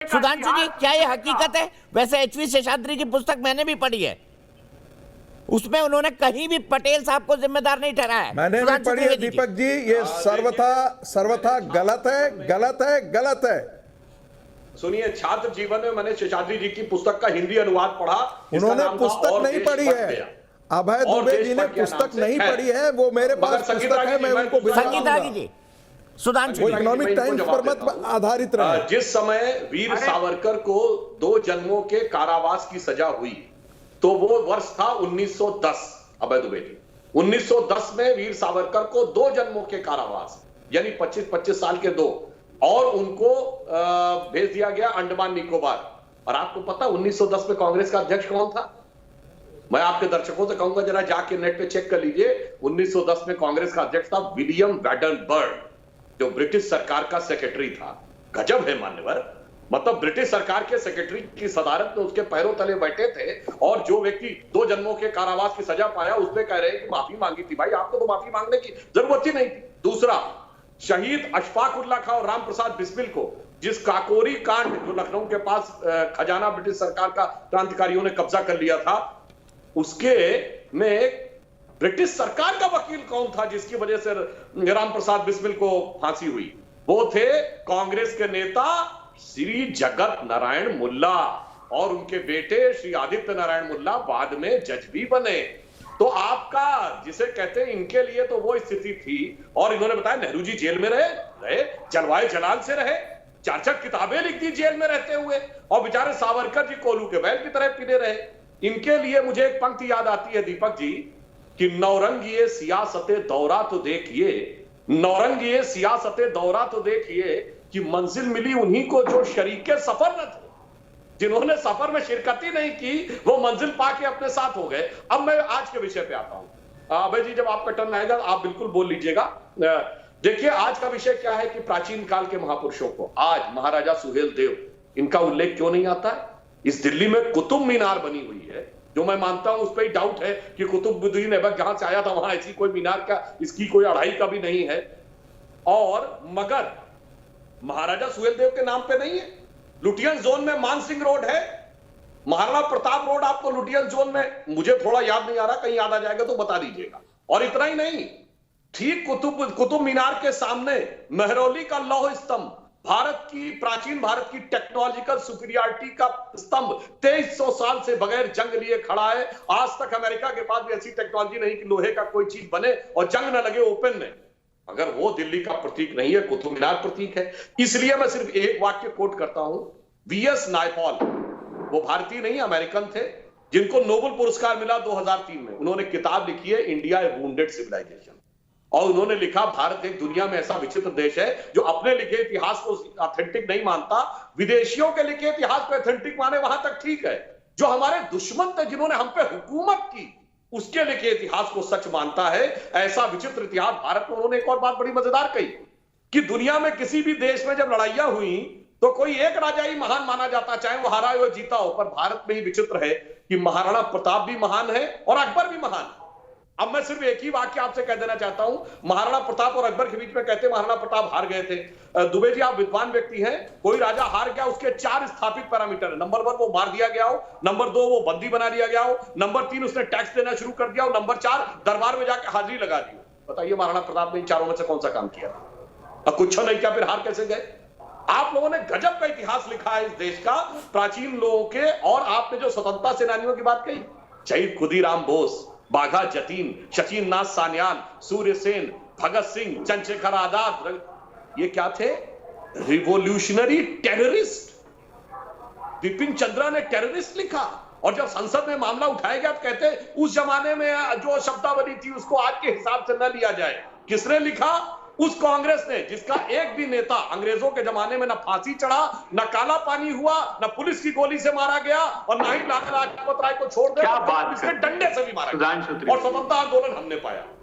सुधांशु जी, क्या ये हकीकत है? वैसे एचवी शेषाद्री की पुस्तक मैंने भी पढ़ी है, उसमें उन्होंने कहीं भी पटेल साहब को जिम्मेदार नहीं ठहराया। मैंने भी पढ़ी है दीपक जी, ये सर्वथा गलत है, गलत है, गलत है। सुनिए, छात्र जीवन में मैंने शेषाद्री जी की पुस्तक का हिंदी अनुवाद पढ़ा। उन्होंने पुस्तक नहीं पढ़ी है, अभय दुबे जी ने पुस्तक नहीं पढ़ी है, वो मेरे पास पुस्तक है, मैं उनको संगीता जी, सुधांशु जी इकोनॉमिक टाइम्स पर मत आधारित रहे। जिस समय वीर सावरकर को 2 जन्मों के कारावास की सजा हुई, तो वो वर्ष था 1910। अभय दुबे जी, 1910 में वीर सावरकर को 2 जन्मों के कारावास, यानी 25-25 साल के 2, और उनको भेज दिया गया अंडमान निकोबार। और आपको पता 1910 में कांग्रेस का अध्यक्ष कौन था? मैं आपके दर्शकों से कहूंगा जरा जाके नेट पे चेक कर लीजिए। 1910 में कांग्रेस का अध्यक्ष था विलियम वैडनबर्ग, जो ब्रिटिश सरकार का सेक्रेटरी था। गजब है मान्यवर, मतलब ब्रिटिश सरकार के सेक्रेटरी की सदारत में उसके पैरों तले बैठे थे, और जो व्यक्ति 2 जन्मों के कारावास की सजा पाया, उसमें कह रहे हैं कि माफी मांगी थी। भाई, आपको तो माफी मांगने की जरूरत ही नहीं थी। दूसरा, शहीद अशफाक उल्ला खां और राम प्रसाद बिस्मिल को, जिस काकोरी कांड जो लखनऊ के पास खजाना ब्रिटिश सरकार का क्रांतिकारियों ने कब्जा कर लिया था, उसके में ब्रिटिश सरकार का वकील कौन था जिसकी वजह से राम प्रसाद बिस्मिल को फांसी हुई? वो थे कांग्रेस के नेता श्री जगत नारायण मुल्ला, और उनके बेटे श्री आदित्य नारायण मुल्ला बाद में जज भी बने। तो आपका जिसे कहते हैं, इनके लिए तो वो स्थिति थी। और इन्होंने बताया नेहरू जी जेल में रहे, जलवाए जलाल से रहे, 4 किताबें लिख दी जेल में रहते हुए, और बेचारे सावरकर जी कोलू के बैल की तरह पीने रहे। इनके लिए मुझे एक पंक्ति याद आती है दीपक जी, कि नौरंगिए सियासते दौरा तो देखिए, नौरंगिए सियासते दौरा तो देखिए, कि मंजिल मिली उन्हीं को जो शरीके सफर न थे। जिन्होंने सफर में शिरकत ही नहीं की, वो मंजिल पाके अपने साथ हो गए। अब मैं आज के विषय पे आता हूं। अभय जी, जब आपका टर्न आएगा आप बिल्कुल बोल लीजिएगा। देखिए, आज का विषय क्या है कि प्राचीन काल के महापुरुषों को आज महाराजा सुहेल देव, इनका उल्लेख क्यों नहीं आता है? इस दिल्ली में कुतुब मीनार बनी हुई है, जो मैं मानता हूं उस पर ही डाउट है कि कुतुबुद्दीन ऐबक जहां से आया था वहां ऐसी कोई मीनार का, इसकी कोई अढ़ाई का भी नहीं है। और मगर महाराजा सुहेलदेव के नाम पे नहीं है। लुटियन जोन में मानसिंह रोड है, महाराणा प्रताप रोड आपको लुटियन जोन में, मुझे थोड़ा याद नहीं आ रहा, कहीं याद आ जाएगा तो बता दीजिएगा। और इतना ही नहीं, ठीक कुतुब मीनार के सामने मेहरौली का लौह स्तंभ, प्राचीन भारत की टेक्नोलॉजिकल सुपीरियरिटी का स्तंभ 2300 साल से बगैर जंग लिए खड़ा है। आज तक अमेरिका के पास भी ऐसी टेक्नोलॉजी नहीं कि लोहे का कोई चीज बने और जंग न लगे ओपन में। अगर वो दिल्ली का प्रतीक नहीं है, कुतुब मीनार प्रतीक है। इसलिए मैं सिर्फ एक वाक्य कोट करता हूं। वीएस नायपॉल, वो भारतीय नहीं अमेरिकन थे, जिनको नोबेल पुरस्कार मिला 2003 में। उन्होंने किताब लिखी है इंडिया ए वुंडेड सिविलाइजेशन, और उन्होंने लिखा भारत एक दुनिया में ऐसा विचित्र देश है जो अपने लिखे इतिहास को ऑथेंटिक नहीं मानता, विदेशियों के लिखे इतिहास को ऑथेंटिक माने वहां तक ठीक है, जो हमारे दुश्मन थे जिन्होंने हम पे हुकूमत की, उसके लिखे इतिहास को सच मानता है। ऐसा विचित्र इतिहास भारत में। उन्होंने एक और बात बड़ी मजेदार कही कि दुनिया में किसी भी देश में जब लड़ाइयां हुई तो कोई एक राजा ही महान माना जाता, चाहे वो हारा हो जीता हो। पर भारत में ही विचित्र है कि महाराणा प्रताप भी महान है और अकबर भी महान है। अब मैं सिर्फ एक ही वाक्य आपसे कह देना चाहता हूं। महाराणा प्रताप और अकबर के बीच में कहते हैं महाराणा प्रताप हार गए थे। दुबे जी, आप विद्वान व्यक्ति हैं, कोई राजा हार गया, उसके 4 स्थापित पैरामीटर है। नंबर 1 वो मार दिया गया हो, नंबर 2 वो बंदी बना दिया गया हो, नंबर 3 उसने टैक्स देना शुरू कर दिया हो, नंबर 4 दरबार में जाकर हाजिरी लगा दी हो। बताइए महाराणा प्रताप ने इन चारों में से कौन सा काम किया? अब कुछ नहीं किया, फिर हार कैसे गए? आप लोगों ने गजब का इतिहास लिखा है इस देश का, प्राचीन लोगों के। और आपने जो स्वतंत्रता सेनानियों की बात कही, शहीद खुदीराम बोस, बाघा जतीन, शचीन नाथ सान्याल, सूर्य सेन, भगत सिंह, चंद्रशेखर आजाद, ये क्या थे? Revolutionary terrorist. बिपिन चंद्रा ने टेररिस्ट लिखा, और जब संसद में मामला उठाया गया तो कहते उस जमाने में जो शब्दावली थी उसको आज के हिसाब से न लिया जाए। किसने लिखा? उस कांग्रेस ने, जिसका एक भी नेता अंग्रेजों के जमाने में न फांसी चढ़ा, न काला पानी हुआ, न पुलिस की गोली से मारा गया, और न ही लाला लाजपत राय को छोड़ दिया, डंडे से भी मारा गया। और स्वतंत्रता आंदोलन हमने पाया।